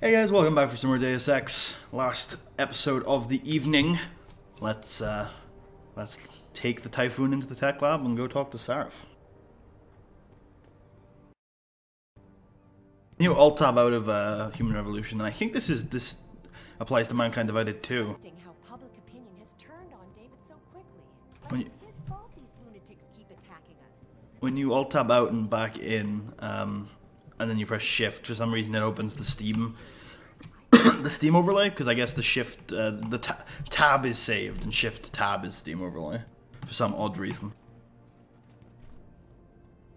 Hey guys, welcome back for some more Deus Ex. Last episode of the evening. Let's take the Typhoon into the tech lab and go talk to Sarif. You know, Alt-Tab out of Human Revolution, and I think this applies to Mankind Divided too. How public opinion has turned on David so quickly. When It's his fault these lunatics keep attacking us. When you Alt-Tab out and back in, and then you press Shift, for some reason it opens the Steam the Steam overlay, because I guess the Shift, tab is saved, and Shift tab is Steam overlay, for some odd reason.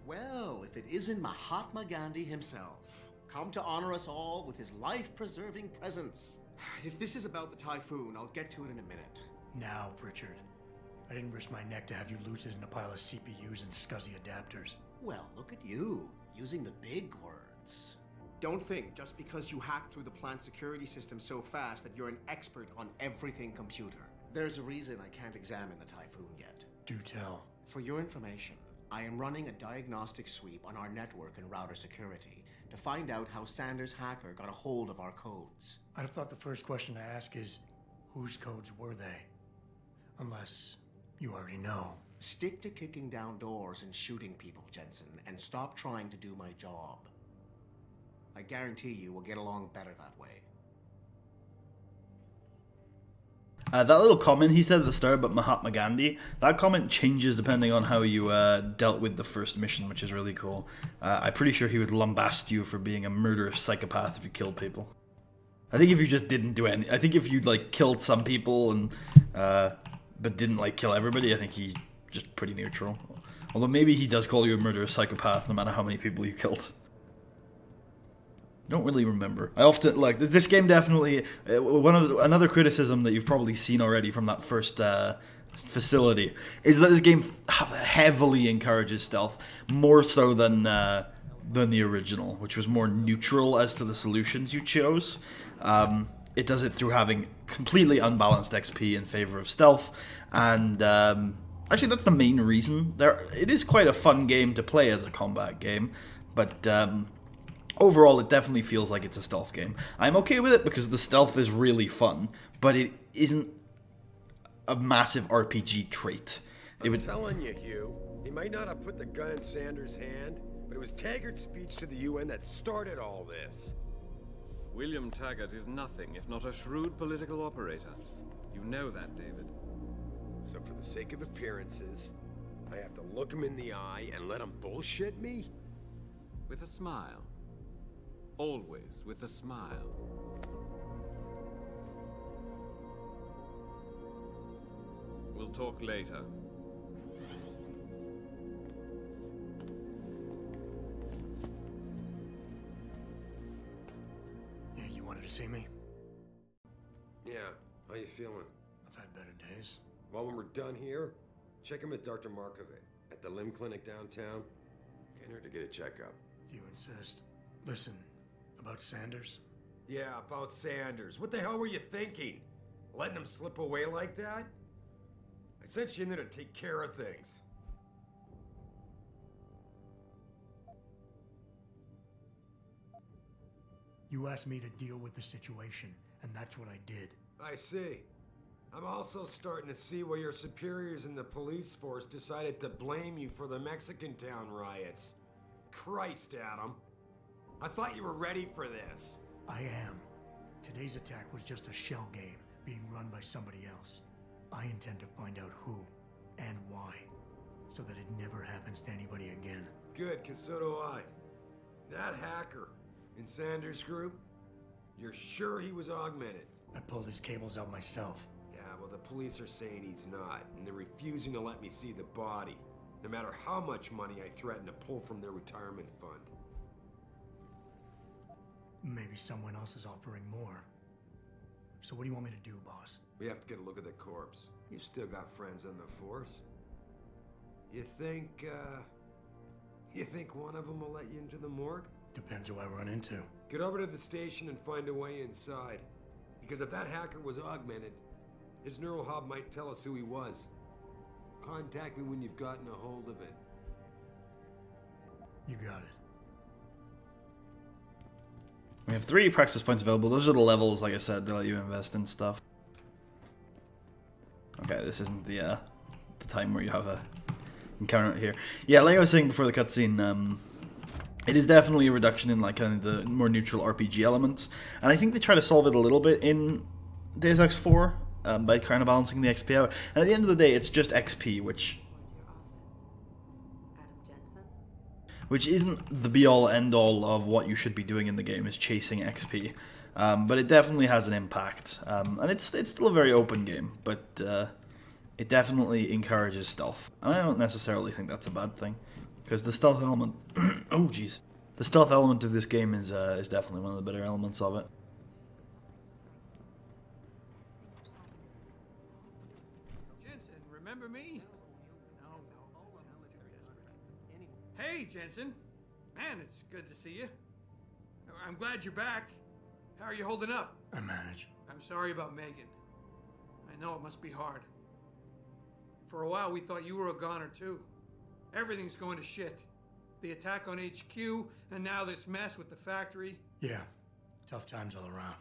Well, if it isn't Mahatma Gandhi himself, come to honor us all with his life-preserving presence. If this is about the Typhoon, I'll get to it in a minute. Now, Pritchard. I didn't risk my neck to have you lose it in a pile of CPUs and scuzzy adapters. Well, look at you, using the big words. Don't think just because you hacked through the plant security system so fast that you're an expert on everything computer. There's a reason I can't examine the Typhoon yet. Do tell. For your information, I am running a diagnostic sweep on our network and router security to find out how Sanders' hacker got a hold of our codes. I'd have thought the first question to ask is, whose codes were they? Unless you already know. Stick to kicking down doors and shooting people, Jensen, and stop trying to do my job. I guarantee you we'll get along better that way. That little comment he said at the start about Mahatma Gandhi, that comment changes depending on how you dealt with the first mission, which is really cool. I'm pretty sure he would lambast you for being a murderous psychopath if you killed people. I think if you just didn't do any, I think if you like killed some people and but didn't like kill everybody, I think he's just pretty neutral. Although maybe he does call you a murderous psychopath no matter how many people you killed. I don't really remember. I often, like, this game definitely, another criticism that you've probably seen already from that first facility is that this game heavily encourages stealth, more so than the original, which was more neutral as to the solutions you chose. It does it through having completely unbalanced XP in favor of stealth, and actually that's the main reason. It is quite a fun game to play as a combat game, but overall, it definitely feels like it's a stealth game. I'm okay with it because the stealth is really fun, but it isn't a massive RPG trait. I'm telling you, Hugh, he might not have put the gun in Sanders' hand, but it was Taggart's speech to the UN that started all this. William Taggart is nothing if not a shrewd political operator. You know that, David. So for the sake of appearances, I have to look him in the eye and let him bullshit me? With a smile. Always with a smile. We'll talk later. Yeah, you wanted to see me? Yeah, how you feeling? I've had better days. Well, when we're done here, check him at Dr. Markovic at the limb clinic downtown. Can't hurt to get a checkup. If you insist. Listen, about Sanders? Yeah, about Sanders. What the hell were you thinking? Letting him slip away like that? I sent you in there to take care of things. You asked me to deal with the situation, and that's what I did. I see. I'm also starting to see why your superiors in the police force decided to blame you for the Mexican town riots. Christ, Adam. I thought you were ready for this. I am. Today's attack was just a shell game being run by somebody else. I intend to find out who and why, so that it never happens to anybody again. Good, because so do I. That hacker in Sanders' group, you're sure he was augmented? I pulled his cables out myself. Yeah, well, the police are saying he's not, and they're refusing to let me see the body, no matter how much money I threaten to pull from their retirement fund. Maybe someone else is offering more. So what do you want me to do, boss? We have to get a look at the corpse. You've still got friends on the force. You think one of them will let you into the morgue? Depends who I run into. Get over to the station and find a way inside. Because if that hacker was augmented, his neural hub might tell us who he was. Contact me when you've gotten a hold of it. You got it. We have 3 practice points available. Those are the levels, like I said, to let you invest in stuff. Okay, this isn't the time where you have a encounter here. Yeah, like I was saying before the cutscene, it is definitely a reduction in like kind of the more neutral RPG elements, and I think they try to solve it a little bit in Deus Ex 4 by kind of balancing the XP out. And at the end of the day, it's just XP, which isn't the be-all, end-all of what you should be doing in the game, is chasing XP. But it definitely has an impact. And it's still a very open game, but it definitely encourages stealth. And I don't necessarily think that's a bad thing, because the stealth element... oh, jeez. The stealth element of this game is definitely one of the better elements of it. Jensen, remember me? Hey, Jensen. Man, it's good to see you. I'm glad you're back. How are you holding up? I manage. I'm sorry about Megan. I know it must be hard. For a while, we thought you were a goner, too. Everything's going to shit. The attack on HQ, and now this mess with the factory. Yeah, tough times all around.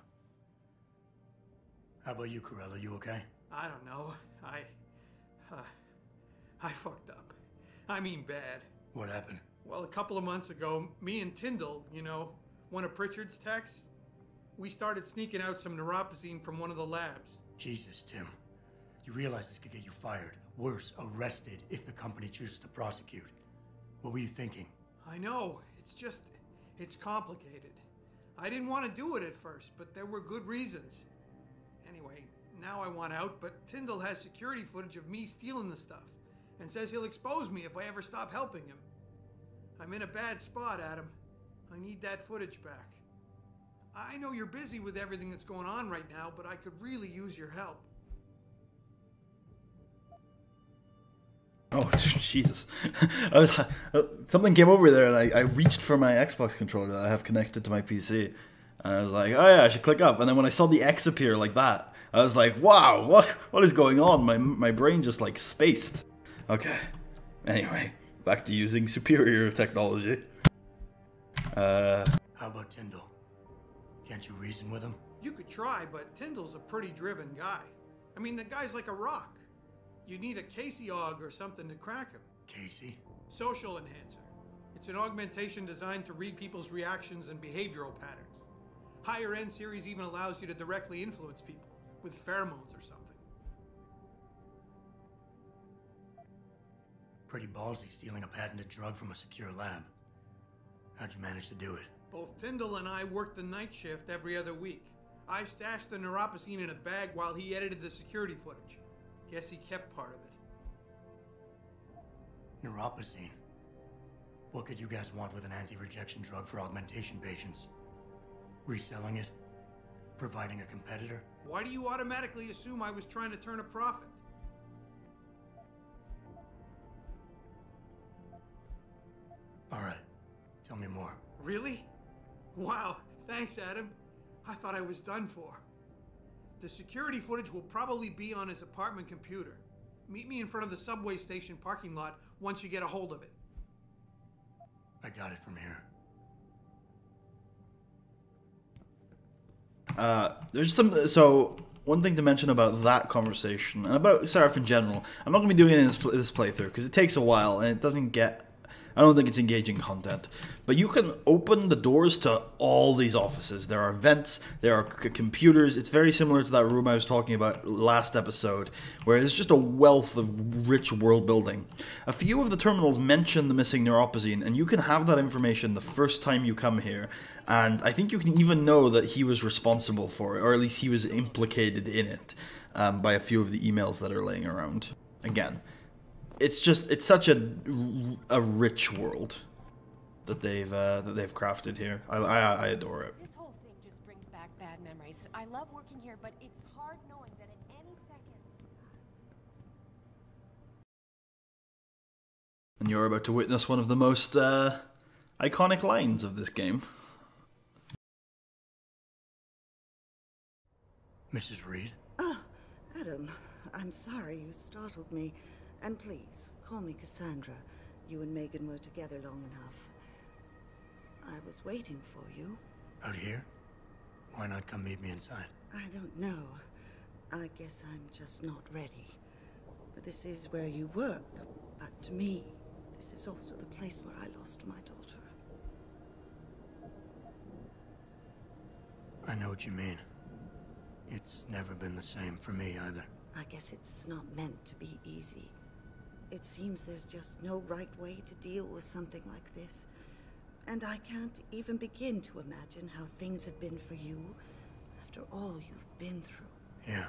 How about you, Corella? You okay? I don't know. I fucked up. I mean bad. What happened? Well, a couple of months ago, me and Tyndall, you know, one of Pritchard's techs, we started sneaking out some neuropozyne from one of the labs. Jesus, Tim. You realize this could get you fired. Worse, arrested if the company chooses to prosecute. What were you thinking? I know. It's complicated. I didn't want to do it at first, but there were good reasons. Anyway, now I want out, but Tyndall has security footage of me stealing the stuff and says he'll expose me if I ever stop helping him. I'm in a bad spot, Adam. I need that footage back. I know you're busy with everything that's going on right now, but I could really use your help. Oh, Jesus. Something came over there, and I reached for my Xbox controller that I have connected to my PC. And I was like, oh yeah, I should click up. And then when I saw the X appear like that, I was like, wow, what is going on? My brain just like spaced. Okay. Anyway, back to using superior technology. How about Tyndall? Can't you reason with him? You could try, but Tyndall's a pretty driven guy. I mean, the guy's like a rock. You need a Casey aug or something to crack him. Casey? Social enhancer. It's an augmentation designed to read people's reactions and behavioral patterns. Higher end series even allows you to directly influence people with pheromones or something. Pretty ballsy stealing a patented drug from a secure lab. How'd you manage to do it? Both Tyndall and I worked the night shift every other week. I stashed the neuropozyne in a bag while he edited the security footage. Guess he kept part of it. Neuropozyne. What could you guys want with an anti-rejection drug for augmentation patients? Reselling it? Providing a competitor? Why do you automatically assume I was trying to turn a profit? All right. Tell me more. Really? Wow, thanks, Adam. I thought I was done for. The security footage will probably be on his apartment computer. Meet me in front of the subway station parking lot once you get a hold of it. I got it from here. There's some... So, one thing to mention about that conversation, and about Seraph in general, I'm not going to be doing it in this playthrough, because it takes a while, and it doesn't get... I don't think it's engaging content. But you can open the doors to all these offices. There are vents, there are computers. It's very similar to that room I was talking about last episode, where there's just a wealth of rich world building. A few of the terminals mention the missing neuropozyne, and you can have that information the first time you come here. And I think you can even know that he was responsible for it, or at least he was implicated in it, by a few of the emails that are laying around. Again, it's such a rich world that they've crafted here. I adore it. This whole thing just brings back bad memories. I love working here, but it's hard knowing that at any second... And you're about to witness one of the most iconic lines of this game. Mrs. Reed? Oh, Adam, I'm sorry you startled me. And please, call me Cassandra. You and Megan were together long enough. I was waiting for you. Out here? Why not come meet me inside? I don't know. I guess I'm just not ready. This is where you work, but to me, this is also the place where I lost my daughter. I know what you mean. It's never been the same for me either. I guess it's not meant to be easy. It seems there's just no right way to deal with something like this. And I can't even begin to imagine how things have been for you after all you've been through. Yeah.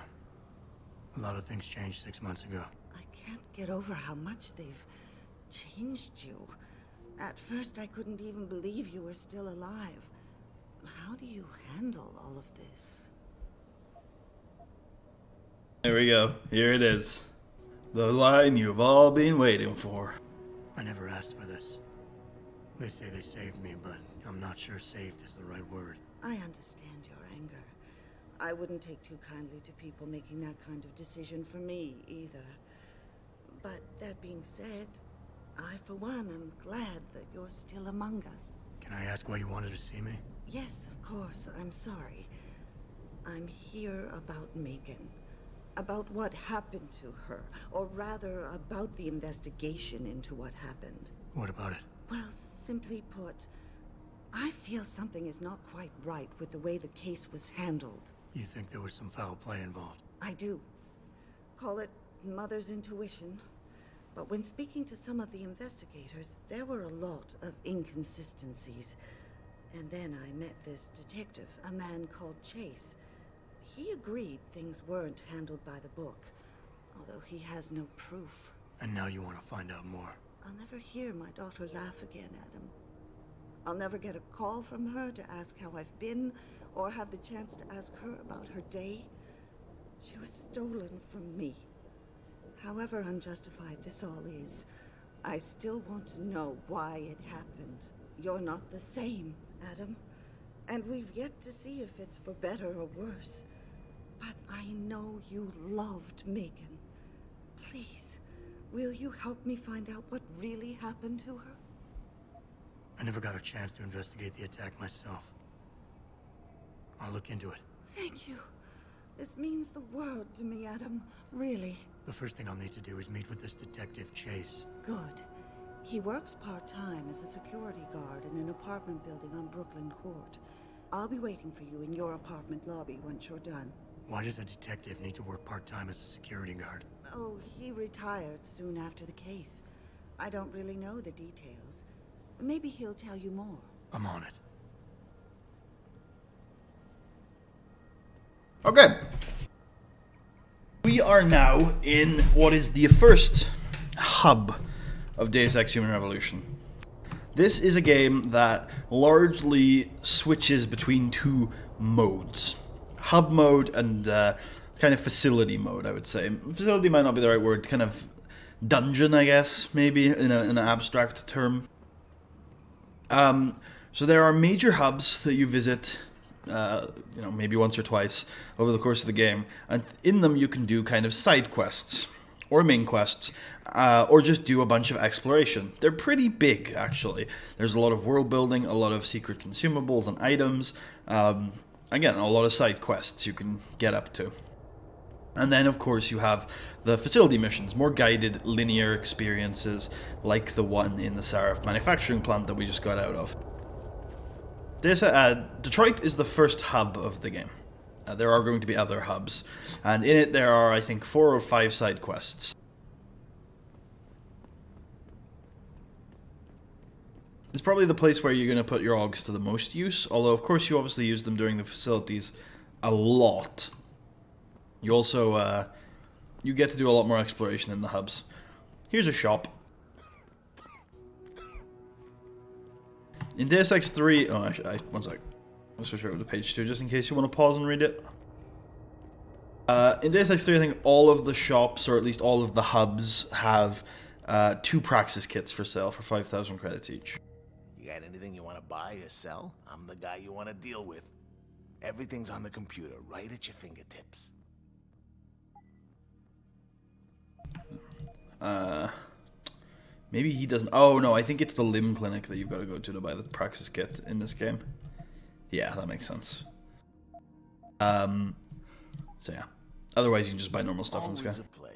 A lot of things changed 6 months ago. I can't get over how much they've changed you. At first, I couldn't even believe you were still alive. How do you handle all of this? There we go. Here it is. The line you've all been waiting for. I never asked for this. They say they saved me, but I'm not sure saved is the right word. I understand your anger. I wouldn't take too kindly to people making that kind of decision for me, either. But that being said, I, for one, am glad that you're still among us. Can I ask why you wanted to see me? Yes, of course. I'm sorry. I'm here about Megan. About what happened to her. Or rather, about the investigation into what happened. What about it? Well, simply put, I feel something is not quite right with the way the case was handled. You think there was some foul play involved? I do. Call it mother's intuition. But when speaking to some of the investigators, there were a lot of inconsistencies. And then I met this detective, a man called Chase. He agreed things weren't handled by the book, although he has no proof. And now you want to find out more? I'll never hear my daughter laugh again, Adam. I'll never get a call from her to ask how I've been, or have the chance to ask her about her day. She was stolen from me. However unjustified this all is, I still want to know why it happened. You're not the same, Adam. And we've yet to see if it's for better or worse. But I know you loved Megan. Please, will you help me find out what really happened to her? I never got a chance to investigate the attack myself. I'll look into it. Thank you. This means the world to me, Adam. Really. The first thing I'll need to do is meet with this detective, Chase. Good. He works part-time as a security guard in an apartment building on Brooklyn Court. I'll be waiting for you in your apartment lobby once you're done. Why does a detective need to work part-time as a security guard? Oh, he retired soon after the case. I don't really know the details. Maybe he'll tell you more. I'm on it. Okay. We are now in what is the first hub of Deus Ex Human Revolution. This is a game that largely switches between two modes. Hub mode and kind of facility mode, I would say. Facility might not be the right word, kind of dungeon, I guess, maybe, in an abstract term. So there are major hubs that you visit, maybe once or twice over the course of the game, and in them you can do kind of side quests, or main quests, or just do a bunch of exploration. They're pretty big, actually. There's a lot of world building, a lot of secret consumables and items, again, a lot of side quests you can get up to. And then, of course, you have the facility missions, more guided, linear experiences, like the one in the Sarif manufacturing plant that we just got out of. Detroit is the first hub of the game. There are going to be other hubs, and in it there are, I think, 4 or 5 side quests. It's probably the place where you're going to put your augs to the most use, although of course you obviously use them during the facilities a lot. You also, you get to do a lot more exploration in the hubs. Here's a shop. In Deus Ex 3, oh actually, one sec. I'll switch over to page 2 just in case you want to pause and read it. In Deus Ex 3, I think all of the shops, or at least all of the hubs, have 2 Praxis kits for sale for 5,000 credits each. You got anything you want to buy or sell? I'm the guy you want to deal with. Everything's on the computer, right at your fingertips. Maybe he doesn't. Oh no, I think it's the limb clinic that you've got to go to buy the Praxis kit in this game. Yeah, that makes sense. So yeah. Otherwise, you can just buy normal stuff in this guy. Always a pleasure.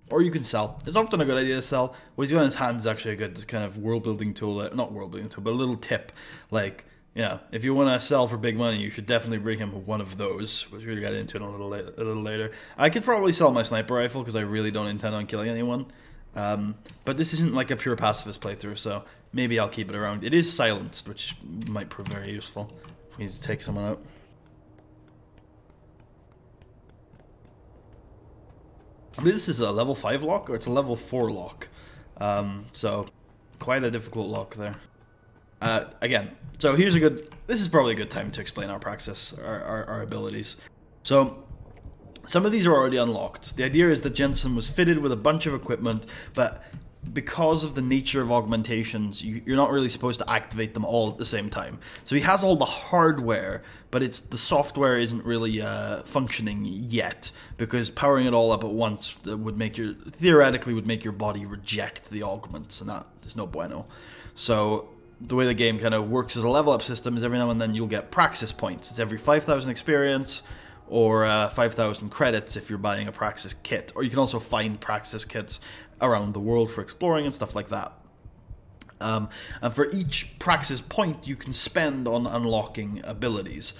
Or you can sell. It's often a good idea to sell. What he's got in his hands is actually a good kind of world-building tool. Not world-building tool, but a little tip. Like, yeah, if you want to sell for big money, you should definitely bring him one of those, which we'll get into in a little later. I could probably sell my sniper rifle, because I really don't intend on killing anyone. But this isn't like a pure pacifist playthrough, so maybe I'll keep it around. It is silenced, which might prove very useful if we need to take someone out. I believe this is a level 5 lock, or it's a level 4 lock. So, quite a difficult lock there. Again, so here's a good... This is probably a good time to explain our praxis, our abilities. So, some of these are already unlocked. The idea is that Jensen was fitted with a bunch of equipment, but because of the nature of augmentations, you're not really supposed to activate them all at the same time. So he has all the hardware, but the software isn't really functioning yet, because powering it all up at once would theoretically would make your body reject the augments, and that is no bueno. So the way the game kind of works as a level up system is every now and then you'll get praxis points. It's every 5,000 experience, or 5,000 credits if you're buying a praxis kit. Or you can also find praxis kits around the world for exploring and stuff like that. And for each praxis point you can spend on unlocking abilities.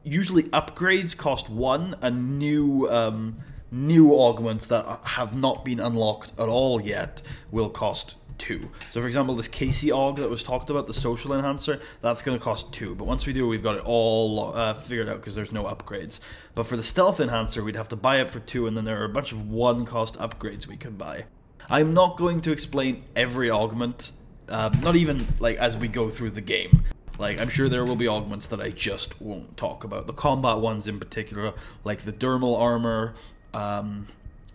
Usually upgrades cost 1, and new augments that have not been unlocked at all yet will cost 2. So for example, this Casey Aug that was talked about, the social enhancer, that's going to cost 2. But once we do, we've got it all figured out, because there's no upgrades. But for the stealth enhancer, we'd have to buy it for 2, and then there are a bunch of 1-cost upgrades we could buy. I'm not going to explain every augment, not even like as we go through the game. Like, I'm sure there will be augments that I just won't talk about. The combat ones in particular, like the dermal armor,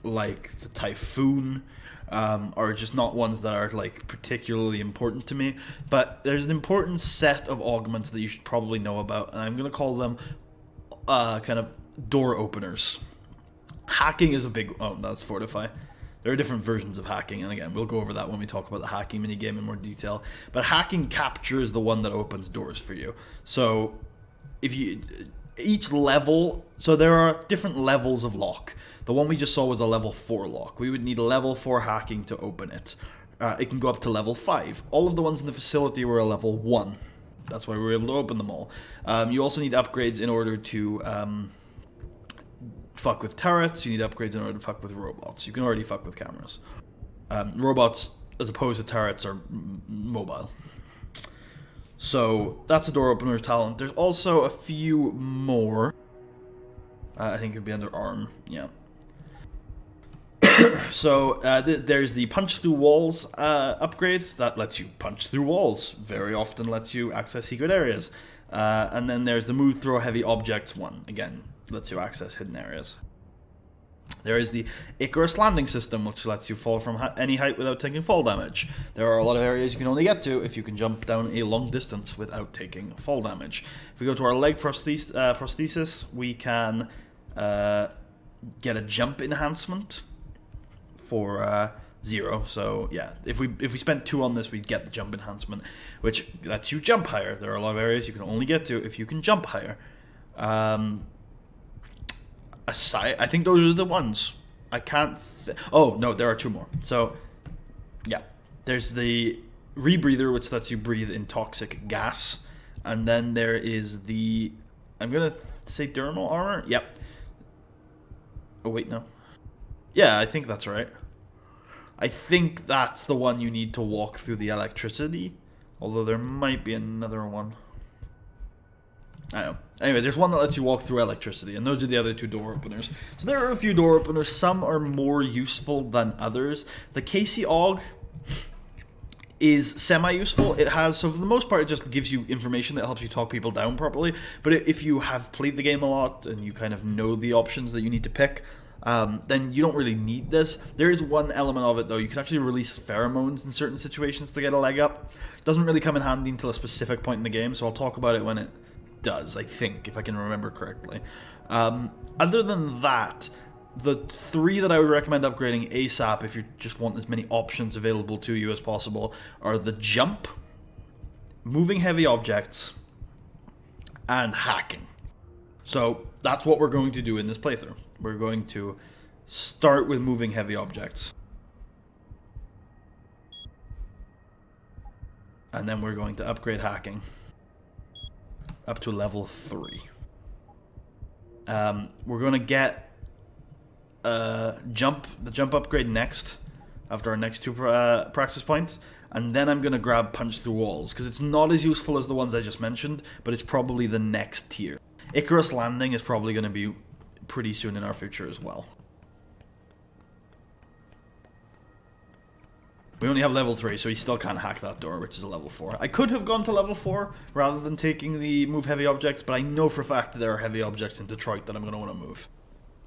like the Typhoon, are just not ones that are like particularly important to me. But there's an important set of augments that you should probably know about, and I'm going to call them kind of door openers. Hacking is a big... Oh, that's Fortify. There are different versions of hacking, and again, we'll go over that when we talk about the hacking minigame in more detail. But hacking capture is the one that opens doors for you. So, if you... Each level... So there are different levels of lock. The one we just saw was a level 4 lock. We would need a level 4 hacking to open it. It can go up to level 5. All of the ones in the facility were a level 1. That's why we were able to open them all. You also need upgrades in order to... fuck with turrets. You need upgrades in order to fuck with robots. You can already fuck with cameras. Robots, as opposed to turrets, are mobile. So that's a door opener talent. There's also a few more. I think it'd be under arm. Yeah. So there's the punch through walls upgrades. That lets you punch through walls. Very often lets you access secret areas. And then there's the move through heavy objects one. Again, lets you access hidden areas. There is the Icarus landing system, which lets you fall from any height without taking fall damage. There are a lot of areas you can only get to if you can jump down a long distance without taking fall damage. If we go to our leg prosthesis, we can get a jump enhancement for 0. So yeah, if we spent 2 on this, we'd get the jump enhancement, which lets you jump higher. There are a lot of areas you can only get to if you can jump higher. I think those are the ones. I can't... Oh, no, there are 2 more. So, yeah. There's the rebreather, which lets you breathe in toxic gas. And then there is the... I'm going to say dermal armor? Yep. Oh, wait, no. Yeah, I think that's right. I think that's the one you need to walk through the electricity. Although there might be another one. I don't know. Anyway, there's one that lets you walk through electricity, and those are the other 2 door openers. So there are a few door openers. Some are more useful than others. The Casey Aug is semi-useful. It has, so for the most part, it just gives you information that helps you talk people down properly. But if you have played the game a lot, and you kind of know the options that you need to pick, then you don't really need this. There is one element of it, though. You can actually release pheromones in certain situations to get a leg up. It doesn't really come in handy until a specific point in the game, so I'll talk about it when it does, I think, if I can remember correctly. Other than that, the 3 that I would recommend upgrading ASAP if you just want as many options available to you as possible are the jump, moving heavy objects, and hacking. So that's what we're going to do in this playthrough. We're going to start with moving heavy objects. And then we're going to upgrade hacking up to level 3. We're going to get the jump upgrade next, after our next 2 praxis points. And then I'm going to grab punch through walls, because it's not as useful as the ones I just mentioned, but it's probably the next tier. Icarus Landing is probably going to be pretty soon in our future as well. We only have level 3, so he still can't hack that door, which is a level 4. I could have gone to level 4 rather than taking the move heavy objects, but I know for a fact that there are heavy objects in Detroit that I'm going to want to move.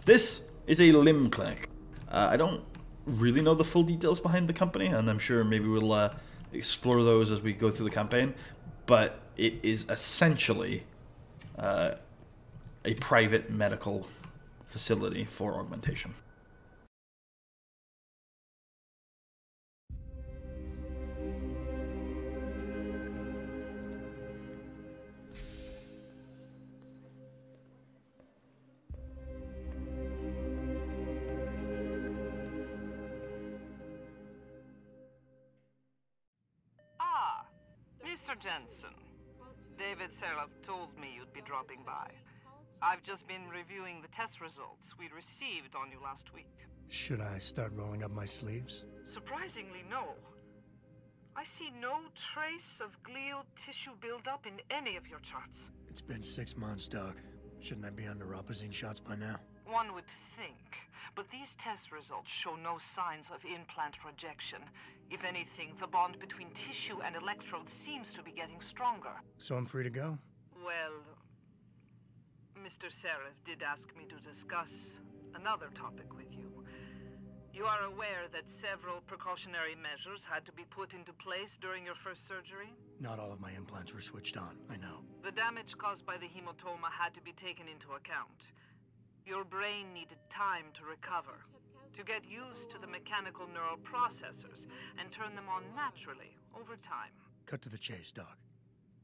This is a limb clinic. I don't really know the full details behind the company, and I'm sure maybe we'll explore those as we go through the campaign, but it is essentially a private medical facility for augmentation. Mr. Jensen, David Seraph told me you'd be dropping by. I've just been reviewing the test results we received on you last week. Should I start rolling up my sleeves? Surprisingly, no. I see no trace of glial tissue buildup in any of your charts. It's been 6 months, Doc. Shouldn't I be on neuropozyne shots by now? One would think, but these test results show no signs of implant rejection. If anything, the bond between tissue and electrodes seems to be getting stronger. So I'm free to go? Well, Mr. Seraph did ask me to discuss another topic with you. You are aware that several precautionary measures had to be put into place during your first surgery? Not all of my implants were switched on, I know. The damage caused by the hematoma had to be taken into account. Your brain needed time to recover, to get used to the mechanical neural processors and turn them on naturally over time. Cut to the chase, Doc.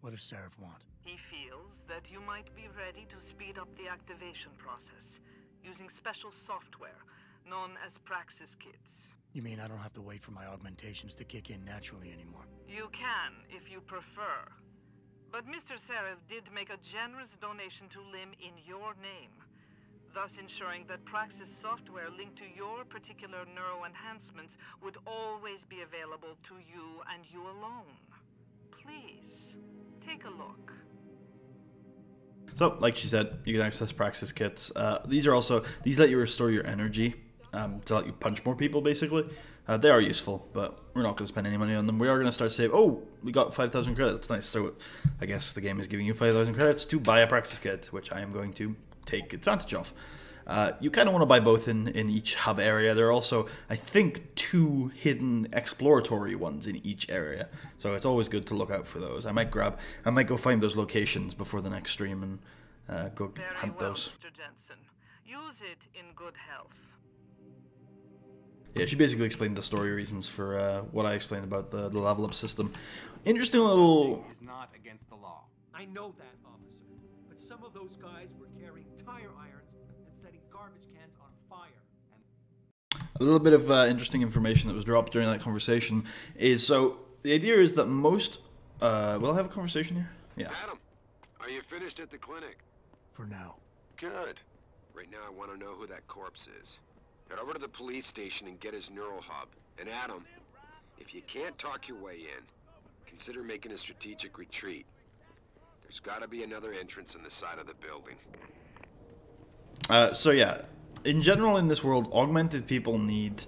What does Seraph want? He feels that you might be ready to speed up the activation process using special software known as Praxis Kits. You mean I don't have to wait for my augmentations to kick in naturally anymore? You can, if you prefer. But Mr. Seraph did make a generous donation to LIM in your name, thus ensuring that Praxis software linked to your particular neuro enhancements would always be available to you and you alone. Please, take a look. So, like she said, you can access Praxis Kits. These let you restore your energy to let you punch more people, basically. They are useful, but we're not going to spend any money on them. We are going to start saving. Oh, we got 5,000 credits. Nice. So, I guess the game is giving you 5,000 credits to buy a Praxis Kit, which I am going to take advantage of. You kind of want to buy both in each hub area. There are also, I think, 2 hidden exploratory ones in each area. So it's always good to look out for those. I might go find those locations before the next stream and go hunt those. Mr. Jensen. Use it in good health. Yeah, she basically explained the story reasons for what I explained about the level up system. Interesting little... is not against the law. I know that, officer. But some of those guys were carrying tire irons and setting garbage cans on fire. A little bit of interesting information that was dropped during that conversation is, so the idea is that most... will I have a conversation here? Yeah. Adam, are you finished at the clinic? For now. Good. Right now I want to know who that corpse is. Head over to the police station and get his neural hub. And Adam, if you can't talk your way in, consider making a strategic retreat. There's got to be another entrance in the side of the building. So yeah, in general in this world, augmented people need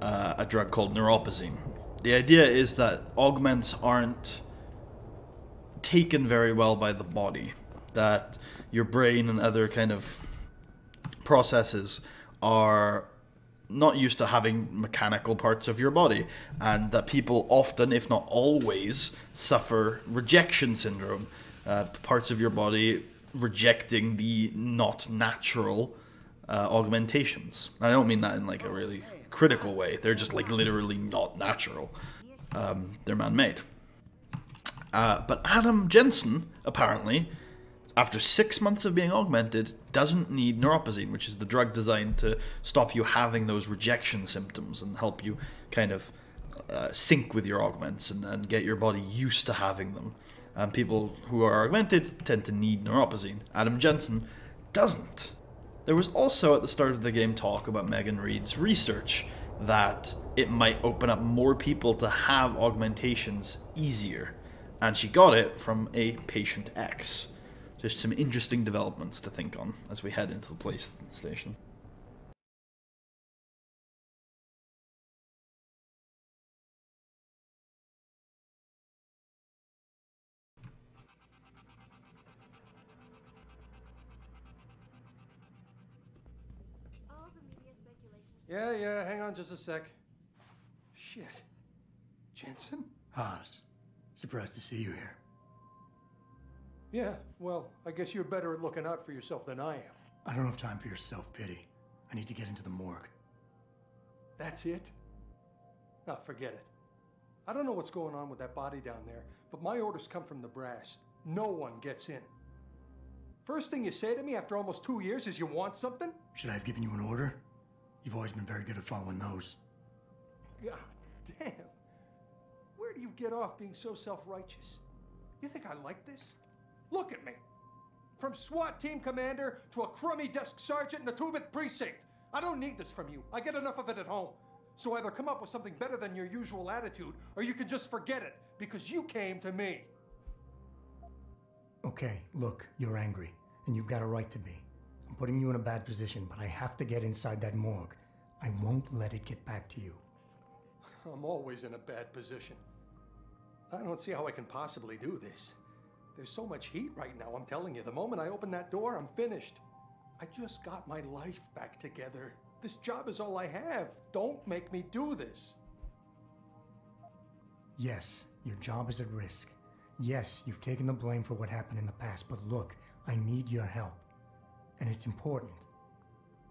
a drug called neuropozyne. The idea is that augments aren't taken very well by the body, that your brain and other kind of processes are not used to having mechanical parts of your body, and that people often, if not always, suffer rejection syndrome, parts of your body rejecting the not natural augmentations. I don't mean that in like a really critical way. They're just like literally not natural. They're man-made. But Adam Jensen apparently after 6 months of being augmented, doesn't need neuropozyne, which is the drug designed to stop you having those rejection symptoms and help you kind of sync with your augments and get your body used to having them. And people who are augmented tend to need neuropozyne. Adam Jensen doesn't. There was also at the start of the game talk about Megan Reed's research that it might open up more people to have augmentations easier. And she got it from a patient X. There's some interesting developments to think on as we head into the police station. Yeah, hang on just a sec. Shit. Jensen? Haas, surprised to see you here. Yeah, well, I guess you're better at looking out for yourself than I am. I don't have time for your self-pity. I need to get into the morgue. That's it? No, forget it. I don't know what's going on with that body down there, but my orders come from the brass. No one gets in. First thing you say to me after almost 2 years is you want something? Should I have given you an order? You've always been very good at following those. God damn. Where do you get off being so self-righteous? You think I like this? Look at me. From SWAT team commander to a crummy desk sergeant in the 2-bit precinct. I don't need this from you. I get enough of it at home. So either come up with something better than your usual attitude, or you can just forget it, because you came to me. Okay, look, you're angry, and you've got a right to be. I'm putting you in a bad position, but I have to get inside that morgue. I won't let it get back to you. I'm always in a bad position. I don't see how I can possibly do this. There's so much heat right now, I'm telling you. The moment I open that door, I'm finished. I just got my life back together. This job is all I have. Don't make me do this. Yes, your job is at risk. Yes, you've taken the blame for what happened in the past, but look, I need your help. And it's important.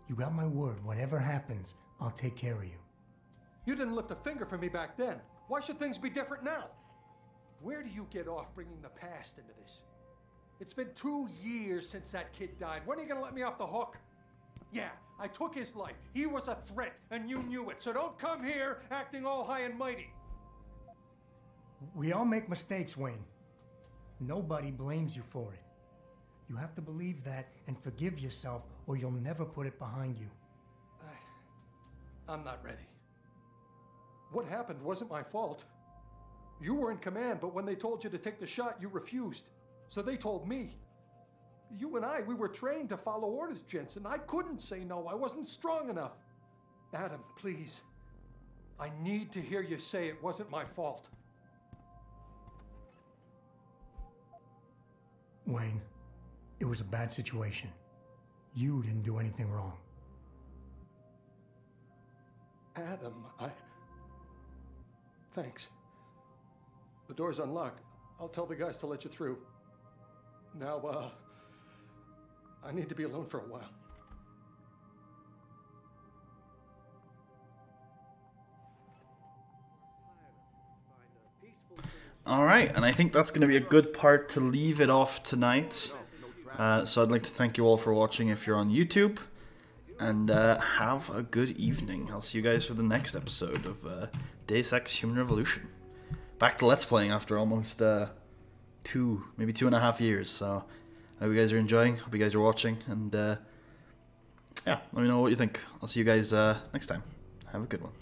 You got my word. Whatever happens, I'll take care of you. You didn't lift a finger for me back then. Why should things be different now? Where do you get off bringing the past into this? It's been 2 years since that kid died. When are you going to let me off the hook? Yeah, I took his life. He was a threat, and you knew it. So don't come here acting all high and mighty. We all make mistakes, Wayne. Nobody blames you for it. You have to believe that and forgive yourself, or you'll never put it behind you. I'm not ready. What happened wasn't my fault. You were in command, but when they told you to take the shot, you refused. So they told me. You and we were trained to follow orders, Jensen. I couldn't say no. I wasn't strong enough. Adam, please. I need to hear you say it wasn't my fault. Wayne, it was a bad situation. You didn't do anything wrong. Adam, Thanks. The door's unlocked. I'll tell the guys to let you through. Now, I need to be alone for a while. Alright, and I think that's going to be a good part to leave it off tonight. So I'd like to thank you all for watching if you're on YouTube. And have a good evening. I'll see you guys for the next episode of Deus Ex Human Revolution. Back to Let's Playing after almost maybe 2.5 years. So I hope you guys are enjoying. Hope you guys are watching. And yeah, let me know what you think. I'll see you guys next time. Have a good one.